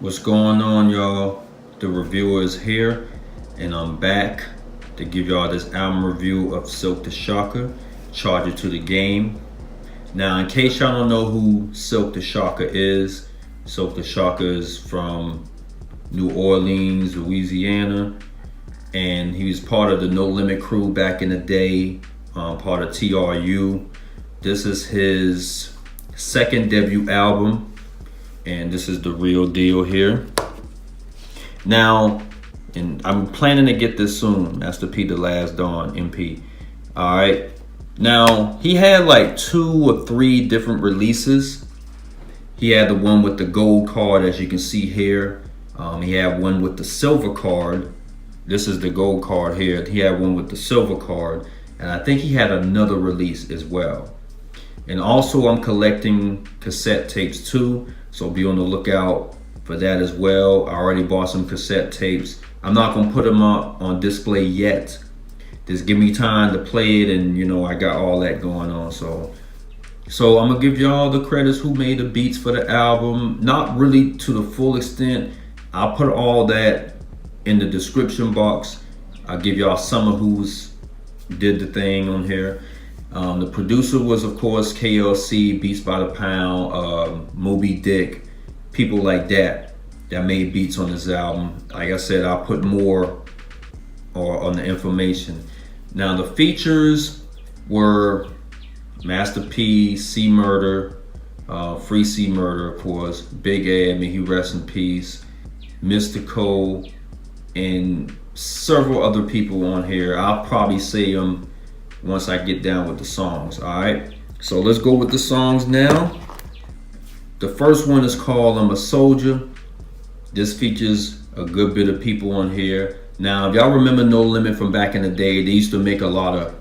What's going on, y'all? The reviewer is here, and I'm back to give y'all this album review of Silkk The Shocker, Charge It to the Game. Now, in case y'all don't know who Silkk The Shocker is, Silkk The Shocker is from New Orleans, Louisiana, and he was part of the No Limit crew back in the day, part of TRU. This is his second debut album, and this is the real deal here. Now, and I'm planning to get this soon. Master P The Last Dawn MP. Alright. Now, he had like 2 or 3 different releases. He had the one with the gold card, as you can see here. He had one with the silver card. This is the gold card here. He had one with the silver card. And I think he had another release as well. And also, I'm collecting cassette tapes too, so be on the lookout for that as well. I already bought some cassette tapes. I'm not gonna put them up on display yet. Just give me time to play it, and you know, I got all that going on. So I'm gonna give y'all the credits who made the beats for the album. Not really to the full extent. I'll put all that in the description box. I'll give y'all some of who's did the thing on here. The producer was, of course, KLC, Beats by the Pound, Moby Dick, people like that made beats on this album. Like I said, I'll put more on the information. Now, the features were Master P, C Murder, Free C Murder, of course, Big Ed, may he rest in peace, Mystikal, and several other people on here. I'll probably say them once I get down with the songs. All right, so let's go with the songs now. The first one is called I'm a Soldier. This features a good bit of people on here. Now, if y'all remember No Limit from back in the day, they used to make a lot of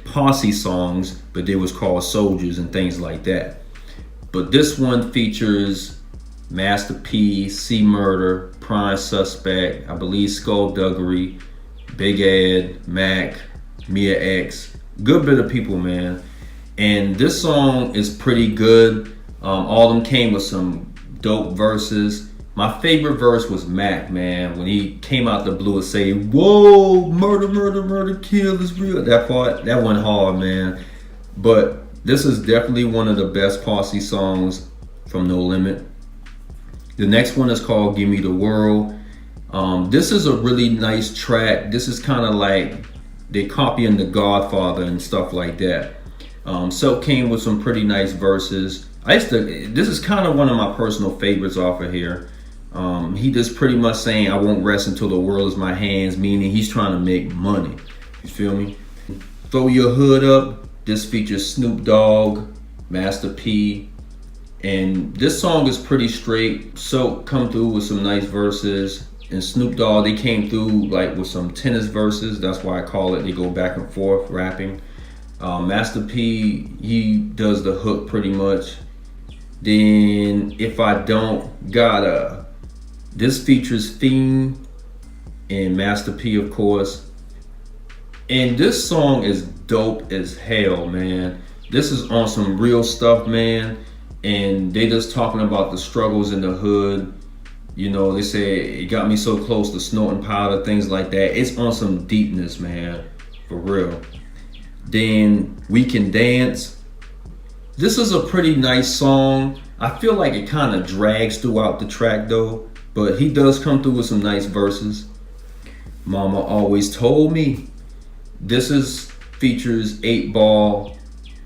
posse songs, but they was called soldiers and things like that. But this one features Master P, C Murder, Prime Suspect, I believe Duggery, Big Ed, Mac, Mia X, good bit of people, man. And this song is pretty good. All of them came with some dope verses. My favorite verse was Mac, man, when he came out the blue and say, "Whoa, murder, murder, murder, kill is real." That part, that went hard, man. But this is definitely one of the best posse songs from No Limit. The next one is called Give Me the World. This is a really nice track. This is kind of like they copying The Godfather and stuff like that. Silkk came with some pretty nice verses. This is kind of one of my personal favorites off of here. He just pretty much saying, "I won't rest until the world is my hands," meaning he's trying to make money. You feel me? Throw Your Hood Up. This features Snoop Dogg, Master P, and this song is pretty straight. Silkk come through with some nice verses, and Snoop Dogg, they came through like with some tennis verses. That's why I call it, they go back and forth rapping. Master P, he does the hook pretty much. Then If I Don't Gotta, this features Fiend and Master P, of course. And this song is dope as hell, man. This is on some real stuff, man. And they just talking about the struggles in the hood. You know, they say it got me so close to snorting powder, things like that. It's on some deepness, man, for real. Then We Can Dance. This is a pretty nice song. I feel like it kind of drags throughout the track though, but he does come through with some nice verses. Mama Always Told Me. This features 8Ball,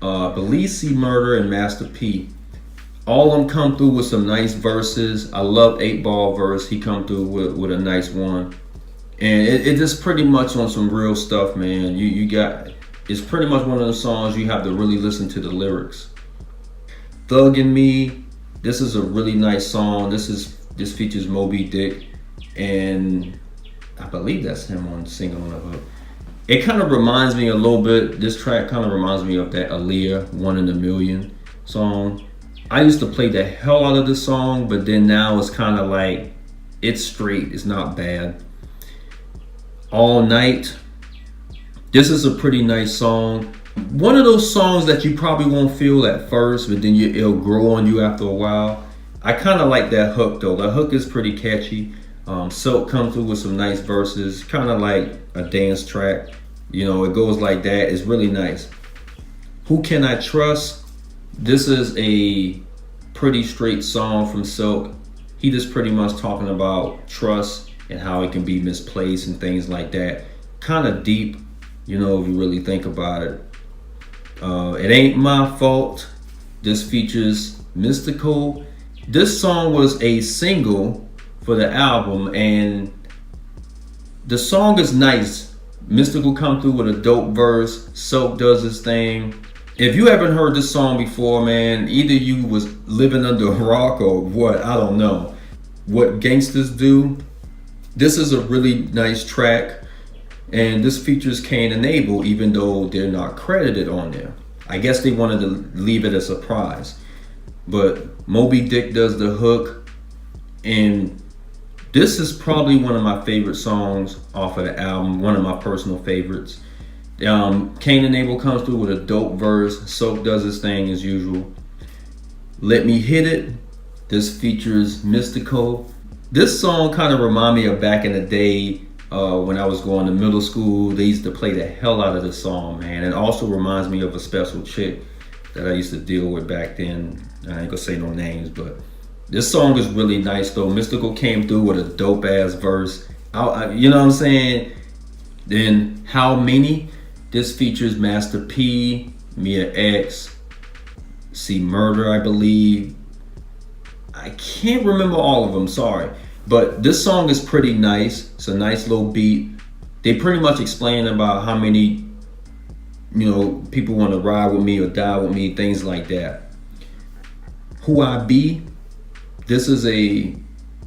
believe C Murder, and Master P. All of them come through with some nice verses. I love 8Ball verse. He come through with a nice one. And it just pretty much on some real stuff, man. It's pretty much one of the songs you have to really listen to the lyrics. Thug and Me. This is a really nice song. This features Moby Dick, and I believe that's him on singing on the hook. It kind of reminds me a little bit, this track kind of reminds me of that Aaliyah 1 in a Million song. I used to play the hell out of this song, but then now it's kind of like, it's straight, it's not bad. All Night. This is a pretty nice song. One of those songs that you probably won't feel at first, but then it'll grow on you after a while. I kind of like that hook though. The hook is pretty catchy. Silkk comes through with some nice verses, kind of like a dance track. You know, it goes like that. It's really nice. Who Can I Trust? This is a pretty straight song from Silkk. He just pretty much talking about trust and how it can be misplaced and things like that. Kind of deep, you know, if you really think about it. It Ain't My Fault. This features Mystikal. This song was a single for the album, and the song is nice. Mystikal come through with a dope verse. Silkk does his thing. If you haven't heard this song before, man, either you was living under a rock or what, I don't know. What Gangsters Do. This is a really nice track, and this features Cain and Abel, even though they're not credited on there. I guess they wanted to leave it a surprise. But Moby Dick does the hook, and this is probably one of my favorite songs off of the album, one of my personal favorites. Cain and Abel comes through with a dope verse. Silkk does his thing as usual. Let Me Hit It. This features Mystikal. This song kind of remind me of back in the day when I was going to middle school. They used to play the hell out of this song, man. It also reminds me of a special chick that I used to deal with back then. I ain't gonna say no names, but this song is really nice though. Mystikal came through with a dope ass verse. You know what I'm saying? Then How Many? This features Master P, Mia X, C Murder, I believe. I can't remember all of them, sorry. But this song is pretty nice. It's a nice little beat. They pretty much explain about how many, you know, people want to ride with me or die with me, things like that. Who I Be. This is a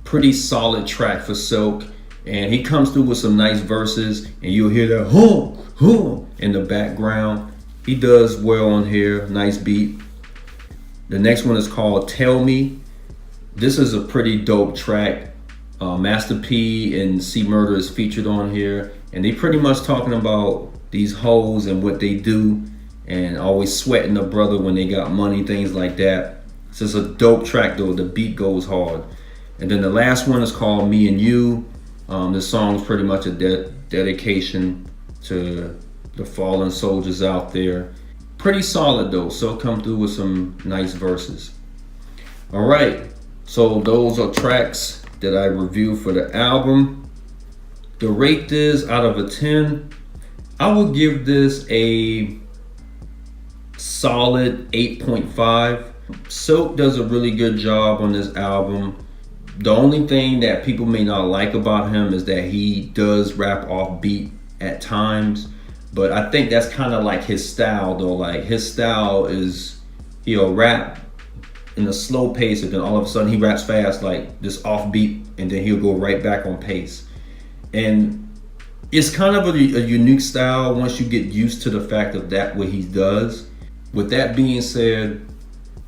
pretty solid track for Silkk, and he comes through with some nice verses, and you'll hear that in the background. He does well on here, nice beat. The next one is called Tell Me. This is a pretty dope track. Master P and C Murder is featured on here, and they pretty much talking about these hoes and what they do, and always sweating a brother when they got money, things like that. It's just a dope track though. The beat goes hard. And then the last one is called Me and You. This song is pretty much a dedication to the fallen soldiers out there. Pretty solid though, so come through with some nice verses. All right, so those are tracks that I reviewed for the album. To rate this out of a 10, I would give this a solid 8.5. Silkk does a really good job on this album. The only thing that people may not like about him is that he does rap off beat at times, but I think that's kind of like his style though. Like his style is he'll rap in a slow pace, and then all of a sudden he raps fast, like this off beat, and then he'll go right back on pace. And it's kind of a unique style once you get used to the fact of that what he does. With that being said,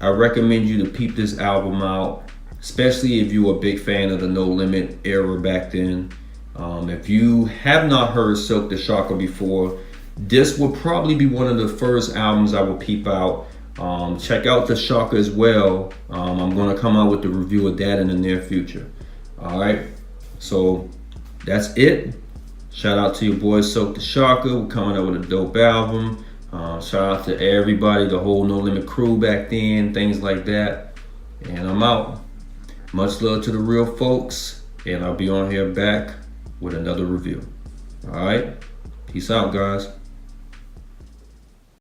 I recommend you to peep this album out, especially if you're a big fan of the No Limit era back then. If you have not heard Silkk The Shocker before, this will probably be one of the first albums I will peep out. Check out The Shocker as well. I'm going to come out with the review of that in the near future. All right, so that's it. Shout out to your boy Silkk The Shocker. We're coming out with a dope album. Shout out to everybody, the whole No Limit crew back then, things like that. And I'm out. Much love to the real folks, and I'll be on here back with another review. All right, peace out, guys.